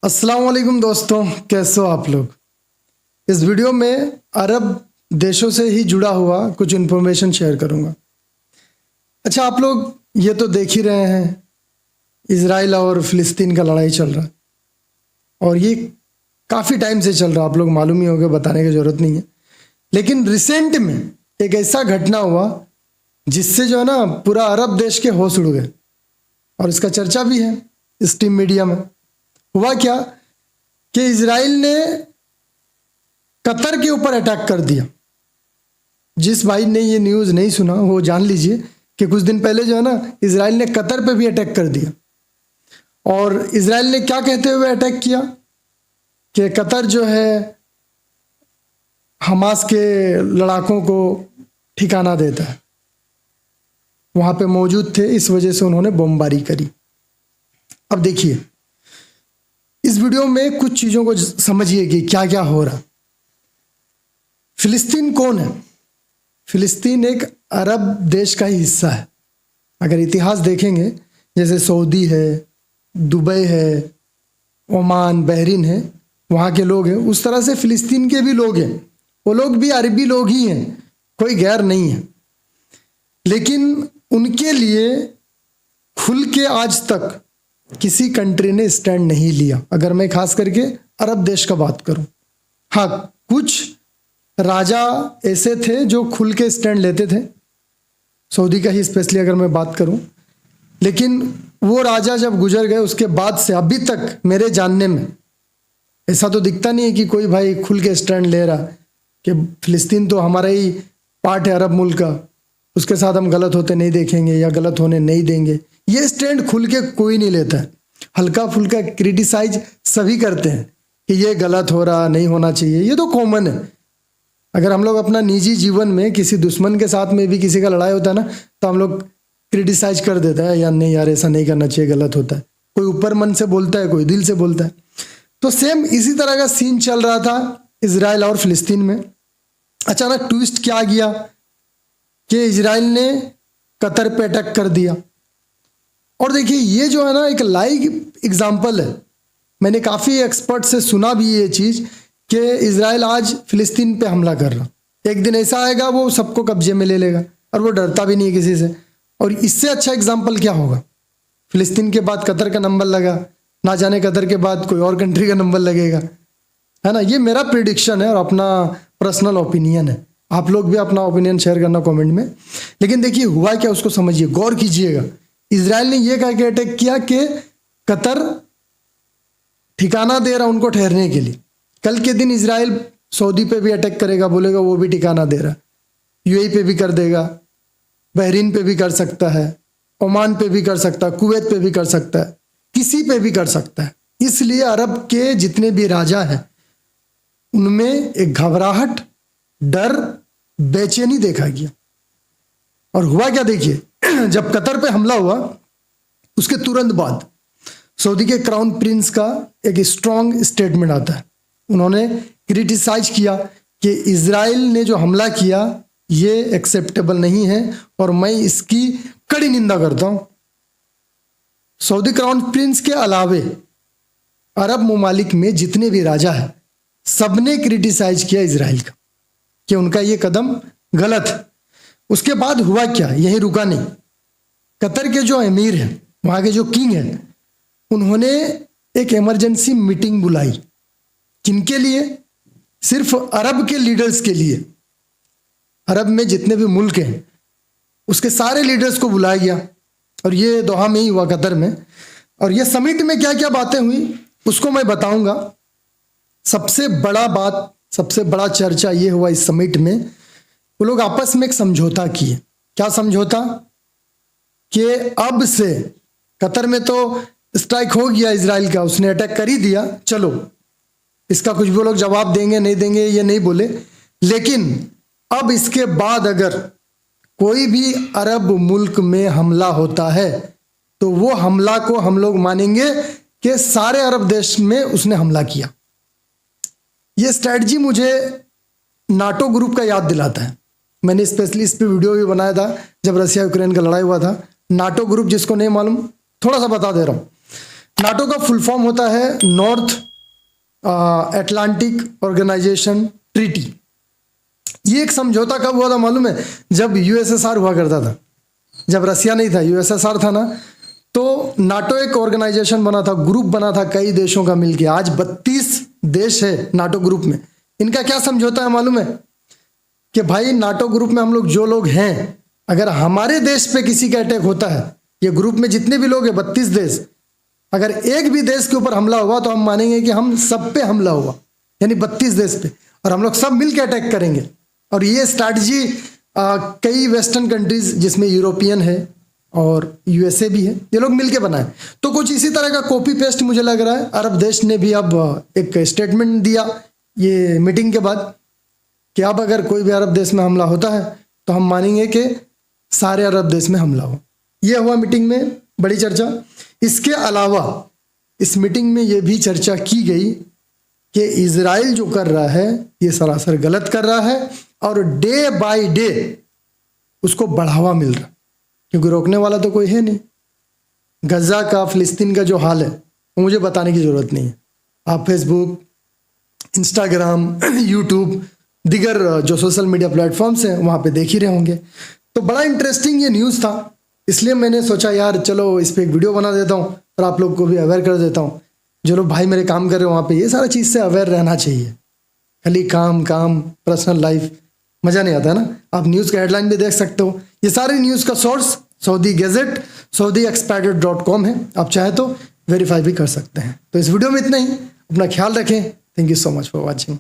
अस्सलाम वालेकुम दोस्तों, कैसे हो आप लोग। इस वीडियो में अरब देशों से ही जुड़ा हुआ कुछ इन्फॉर्मेशन शेयर करूंगा। अच्छा, आप लोग ये तो देख ही रहे हैं, इजराइल और फिलिस्तीन का लड़ाई चल रहा है और ये काफ़ी टाइम से चल रहा है, आप लोग मालूम ही होगा, बताने की ज़रूरत नहीं है। लेकिन रिसेंट में एक ऐसा घटना हुआ जिससे जो है ना पूरा अरब देश के होश उड़ गए और इसका चर्चा भी है स्ट्रीम मीडिया में। हुआ क्या कि इजराइल ने कतर के ऊपर अटैक कर दिया। जिस भाई ने ये न्यूज़ नहीं सुना वो जान लीजिए कि कुछ दिन पहले जो है ना इजराइल ने कतर पे भी अटैक कर दिया। और इजराइल ने क्या कहते हुए अटैक किया कि कतर जो है हमास के लड़ाकों को ठिकाना देता है, वहां पे मौजूद थे, इस वजह से उन्होंने बमबारी करी। अब देखिए इस वीडियो में कुछ चीज़ों को समझिए कि क्या क्या हो रहा। फिलिस्तीन कौन है? फिलिस्तीन एक अरब देश का ही हिस्सा है। अगर इतिहास देखेंगे, जैसे सऊदी है, दुबई है, ओमान, बहरीन है, वहाँ के लोग हैं, उस तरह से फिलिस्तीन के भी लोग हैं। वो लोग भी अरबी लोग ही हैं, कोई गैर नहीं है। लेकिन उनके लिए खुल के आज तक किसी कंट्री ने स्टैंड नहीं लिया। अगर मैं खास करके अरब देश का बात करूं, हाँ कुछ राजा ऐसे थे जो खुल के स्टैंड लेते थे, सऊदी का ही स्पेशली अगर मैं बात करूं। लेकिन वो राजा जब गुजर गए उसके बाद से अभी तक मेरे जानने में ऐसा तो दिखता नहीं है कि कोई भाई खुल के स्टैंड ले रहा कि फिलिस्तीन तो हमारा ही पार्ट है अरब मुल्क का, उसके साथ हम गलत होते नहीं देखेंगे या गलत होने नहीं देंगे। ये स्टैंड खुल के कोई नहीं लेता है। हल्का फुल्का क्रिटिसाइज सभी करते हैं कि ये गलत हो रहा, नहीं होना चाहिए, ये तो कॉमन है। अगर हम लोग अपना निजी जीवन में किसी दुश्मन के साथ में भी किसी का लड़ाई होता है ना, तो हम लोग क्रिटिसाइज कर देता है, यार नहीं यार ऐसा नहीं करना चाहिए, गलत होता है। कोई ऊपर मन से बोलता है, कोई दिल से बोलता है। तो सेम इसी तरह का सीन चल रहा था इजराइल और फिलिस्तीन में। अचानक ट्विस्ट क्या आ गया कि इजराइल ने कतर पे अटैक कर दिया। और देखिए ये जो है ना एक लाइव एग्जाम्पल है। मैंने काफ़ी एक्सपर्ट से सुना भी ये चीज़ कि इजराइल आज फिलिस्तीन पे हमला कर रहा, एक दिन ऐसा आएगा वो सबको कब्जे में ले लेगा और वो डरता भी नहीं है किसी से। और इससे अच्छा एग्जाम्पल क्या होगा? फिलिस्तीन के बाद कतर का नंबर लगा, ना जाने कतर के बाद कोई और कंट्री का नंबर लगेगा, है ना। ये मेरा प्रिडिक्शन है और अपना पर्सनल ओपिनियन है। आप लोग भी अपना ओपिनियन शेयर करना कमेंट में। लेकिन देखिए हुआ क्या उसको समझिए, गौर कीजिएगा। इजराइल ने यह कह के अटैक किया कि कतर ठिकाना दे रहा उनको ठहरने के लिए। कल के दिन इजराइल सऊदी पे भी अटैक करेगा, बोलेगा वो भी ठिकाना दे रहा। यूएई पे भी कर देगा, बहरीन पे भी कर सकता है, ओमान पे भी कर सकता है, कुवैत पे भी कर सकता है, किसी पे भी कर सकता है। इसलिए अरब के जितने भी राजा हैं उनमें एक घबराहट, डर, बेचैनी देखा गया। और हुआ क्या देखिए, जब कतर पे हमला हुआ उसके तुरंत बाद सऊदी के क्राउन प्रिंस का एक स्ट्रॉन्ग स्टेटमेंट आता है। उन्होंने क्रिटिसाइज किया कि इजराइल ने जो हमला किया ये एक्सेप्टेबल नहीं है और मैं इसकी कड़ी निंदा करता हूं। सऊदी क्राउन प्रिंस के अलावे अरब ममालिक में जितने भी राजा हैं सबने क्रिटिसाइज किया इजराइल का कि उनका ये कदम गलत है। उसके बाद हुआ क्या, यही रुका नहीं। कतर के जो अमीर हैं, वहाँ के जो किंग हैं, उन्होंने एक इमरजेंसी मीटिंग बुलाई। किनके लिए? सिर्फ अरब के लीडर्स के लिए। अरब में जितने भी मुल्क हैं उसके सारे लीडर्स को बुलाया गया और ये दोहा में ही हुआ, कतर में। और ये समिट में क्या क्या बातें हुई उसको मैं बताऊंगा। सबसे बड़ा बात, सबसे बड़ा चर्चा ये हुआ इस समिट में, वो लोग आपस में एक समझौता किए। क्या समझौता? कि अब से कतर में तो स्ट्राइक हो गया इजराइल का, उसने अटैक कर ही दिया, चलो इसका कुछ भी वो लोग जवाब देंगे नहीं देंगे ये नहीं बोले। लेकिन अब इसके बाद अगर कोई भी अरब मुल्क में हमला होता है तो वो हमला को हम लोग मानेंगे कि सारे अरब देश में उसने हमला किया। ये स्ट्रैटेजी मुझे नाटो ग्रुप का याद दिलाता है। मैंने स्पेशली इस पे वीडियो भी बनाया था जब रसिया यूक्रेन का लड़ाई हुआ था। नाटो ग्रुप जिसको नहीं मालूम, थोड़ा सा बता दे रहा हूँ। नाटो का फुल फॉर्म होता है नॉर्थ अटलांटिक ऑर्गेनाइजेशन ट्रीटी। ये एक समझौता कब हुआ था मालूम है? जब यूएसएसआर हुआ करता था, जब रसिया नहीं था, यूएसएसआर था ना, तो नाटो एक ऑर्गेनाइजेशन बना था, ग्रुप बना था कई देशों का मिलके। आज 32 देश है नाटो ग्रुप में। इनका क्या समझौता है मालूम है? कि भाई नाटो ग्रुप में हम लोग जो लोग हैं, अगर हमारे देश पे किसी का अटैक होता है, ये ग्रुप में जितने भी लोग हैं 32 देश, अगर एक भी देश के ऊपर हमला हुआ तो हम मानेंगे कि हम सब पे हमला हुआ, यानी 32 देश पे, और हम लोग सब मिलकर अटैक करेंगे। और ये स्ट्रैटेजी कई वेस्टर्न कंट्रीज जिसमें यूरोपियन है और यूएसए भी है, ये लोग मिलके बनाए। तो कुछ इसी तरह का कॉपी पेस्ट मुझे लग रहा है अरब देश ने भी अब एक स्टेटमेंट दिया ये मीटिंग के बाद कि अब अगर कोई भी अरब देश में हमला होता है तो हम मानेंगे कि सारे अरब देश में हमला हो। ये हुआ मीटिंग में बड़ी चर्चा। इसके अलावा इस मीटिंग में ये भी चर्चा की गई कि इजराइल जो कर रहा है ये सरासर गलत कर रहा है और डे बाय डे उसको बढ़ावा मिल रहा, क्योंकि रोकने वाला तो कोई है नहीं। गजा का, फिलिस्तीन का जो हाल है वो मुझे बताने की जरूरत नहीं है। आप फेसबुक, इंस्टाग्राम, यूट्यूब, दिगर जो सोशल मीडिया प्लेटफॉर्म्स हैं वहाँ पे देख ही रहे होंगे। तो बड़ा इंटरेस्टिंग ये न्यूज़ था, इसलिए मैंने सोचा यार चलो इस पर एक वीडियो बना देता हूँ और आप लोग को भी अवेयर कर देता हूँ। जो लोग भाई मेरे काम कर रहे हो वहाँ पे, ये सारा चीज़ से अवेयर रहना चाहिए। खाली काम काम, पर्सनल लाइफ मज़ा नहीं आता है ना। आप न्यूज़ का हेडलाइन भी देख सकते हो। ये सारी न्यूज़ का सोर्स सऊदी गैजेट, saudiexpatriate.com है। आप चाहे तो वेरीफाई भी कर सकते हैं। तो इस वीडियो में इतना ही। अपना ख्याल रखें। Thank you so much for watching.